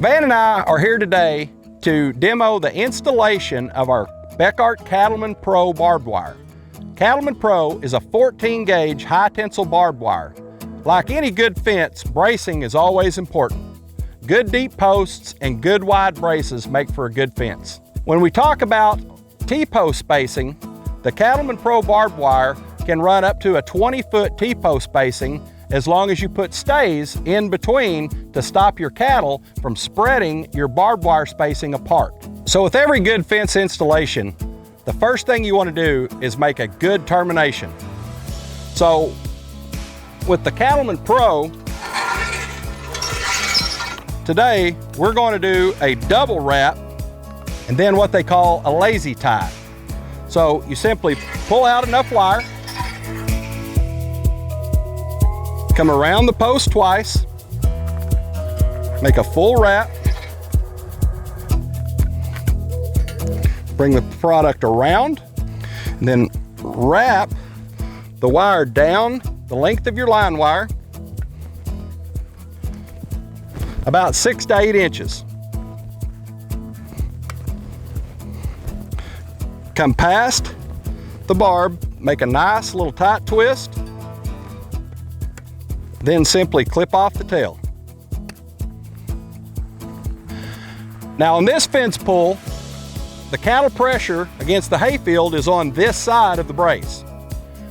Van and I are here today to demo the installation of our Beckart Cattleman Pro barbed wire. Cattleman Pro is a 14 gauge high tensile barbed wire. Like any good fence, bracing is always important. Good deep posts and good wide braces make for a good fence. When we talk about T-post spacing, the Cattleman Pro barbed wire can run up to a 20-foot T-post spacing as long as you put stays in between to stop your cattle from spreading your barbed wire spacing apart. So with every good fence installation, the first thing you want to do is make a good termination. So with the Cattleman Pro, today we're going to do a double wrap and then what they call a lazy tie. So you simply pull out enough wire, come around the post twice, make a full wrap, bring the product around, and then wrap the wire down the length of your line wire, about 6 to 8 inches. Come past the barb, make a nice little tight twist, then simply clip off the tail. Now on this fence pull, the cattle pressure against the hayfield is on this side of the brace,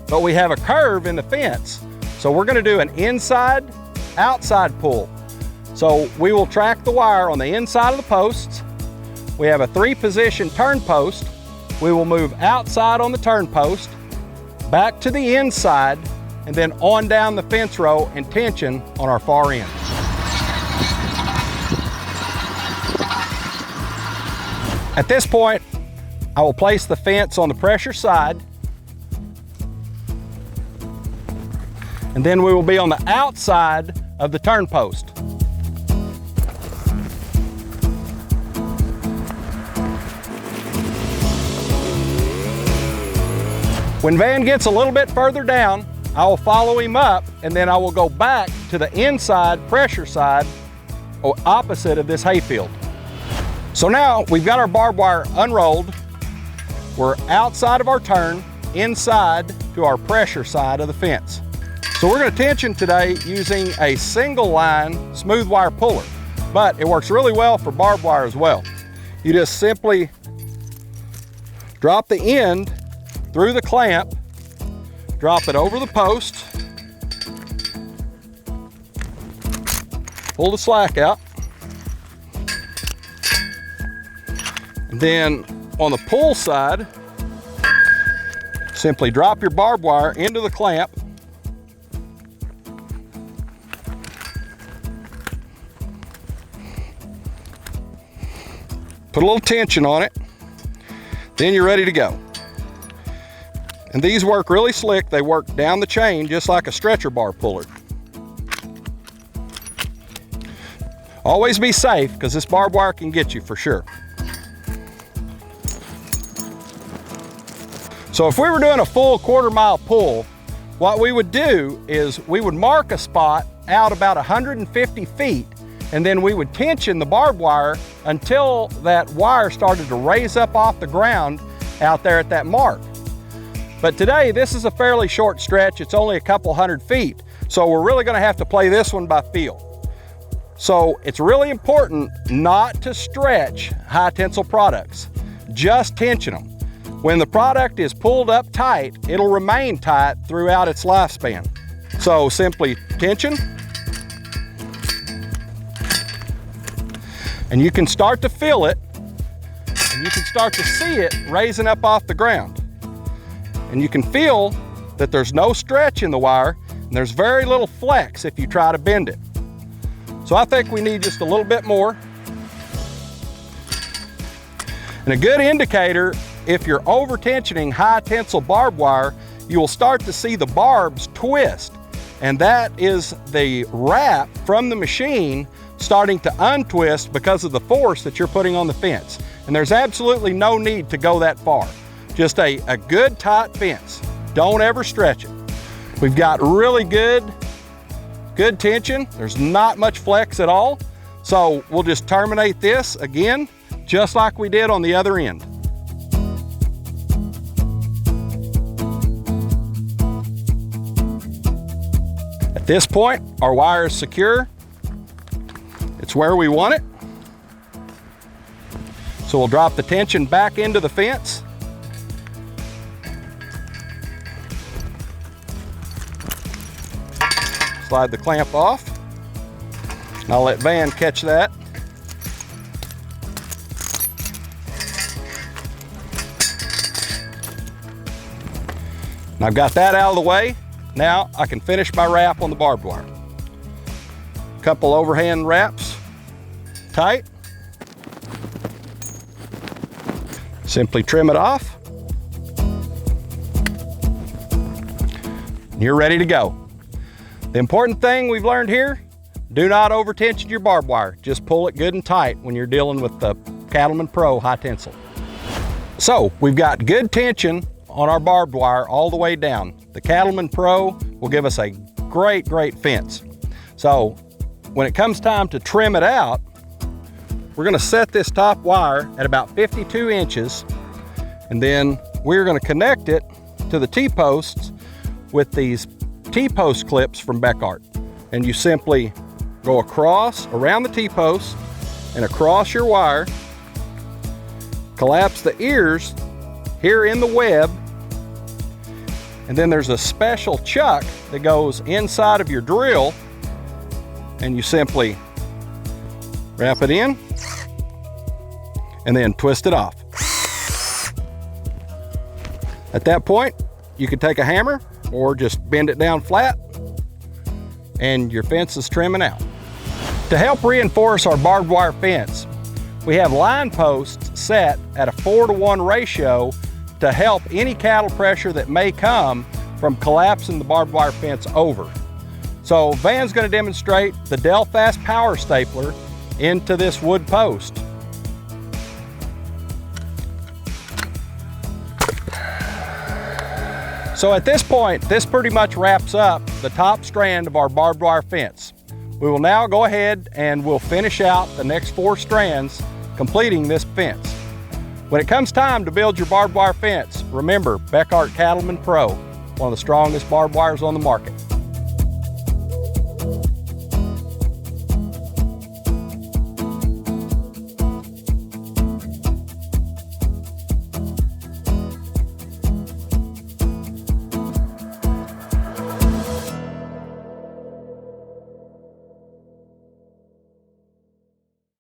but we have a curve in the fence, so we're going to do an inside outside pull. So we will track the wire on the inside of the posts. We have a 3-position turn post. We will move outside on the turn post, back to the inside, and then on down the fence row and tension on our far end. At this point, I will place the fence on the pressure side, and then we will be on the outside of the turn post. When Van gets a little bit further down, I will follow him up, and then I will go back to the inside pressure side opposite of this hayfield. So now we've got our barbed wire unrolled. We're outside of our turn, inside to our pressure side of the fence. So we're going to tension today using a single line smooth wire puller, but it works really well for barbed wire as well. You just simply drop the end through the clamp, drop it over the post, pull the slack out, and then on the pull side, simply drop your barbed wire into the clamp, put a little tension on it, then you're ready to go. And these work really slick. They work down the chain just like a stretcher bar puller. Always be safe, because this barbed wire can get you for sure. So if we were doing a full 1/4 mile pull, what we would do is we would mark a spot out about 150 feet, and then we would tension the barbed wire until that wire started to raise up off the ground out there at that mark. But today, this is a fairly short stretch. It's only a couple 100 feet. So we're really gonna have to play this one by feel. So it's really important not to stretch high tensile products. Just tension them. When the product is pulled up tight, it'll remain tight throughout its lifespan. So simply tension. And you can start to feel it, and you can start to see it raising up off the ground. And you can feel that there's no stretch in the wire, and there's very little flex if you try to bend it. So I think we need just a little bit more. And a good indicator, if you're over tensioning high tensile barbed wire, you will start to see the barbs twist. And that is the wrap from the machine starting to untwist because of the force that you're putting on the fence. And there's absolutely no need to go that far. Just a good tight fence. Don't ever stretch it. We've got really good tension. There's not much flex at all. So we'll just terminate this again, just like we did on the other end. At this point, our wire is secure. It's where we want it. So we'll drop the tension back into the fence. Slide the clamp off. And I'll let Van catch that. And I've got that out of the way. Now I can finish my wrap on the barbed wire. Couple overhand wraps, tight. Simply trim it off. You're ready to go. The important thing we've learned here, do not over tension your barbed wire. Just pull it good and tight when you're dealing with the Cattleman Pro high tensile. So we've got good tension on our barbed wire all the way down. The Cattleman Pro will give us a great fence. So when it comes time to trim it out, we're gonna set this top wire at about 52 inches, and then we're gonna connect it to the T-posts with these T-post clips from Beckart. And you simply go across, around the T-post, and across your wire, collapse the ears here in the web, and then there's a special chuck that goes inside of your drill, and you simply wrap it in and then twist it off. At that point, you can take a hammer or just bend it down flat and your fence is trimming out. To help reinforce our barbed wire fence, we have line posts set at a 4-to-1 ratio to help any cattle pressure that may come from collapsing the barbed wire fence over. So Van's going to demonstrate the Delfast power stapler into this wood post. So at this point, this pretty much wraps up the top strand of our barbed wire fence. We will now go ahead and we'll finish out the next 4 strands, completing this fence. When it comes time to build your barbed wire fence, remember Beckart Cattleman Pro, one of the strongest barbed wires on the market.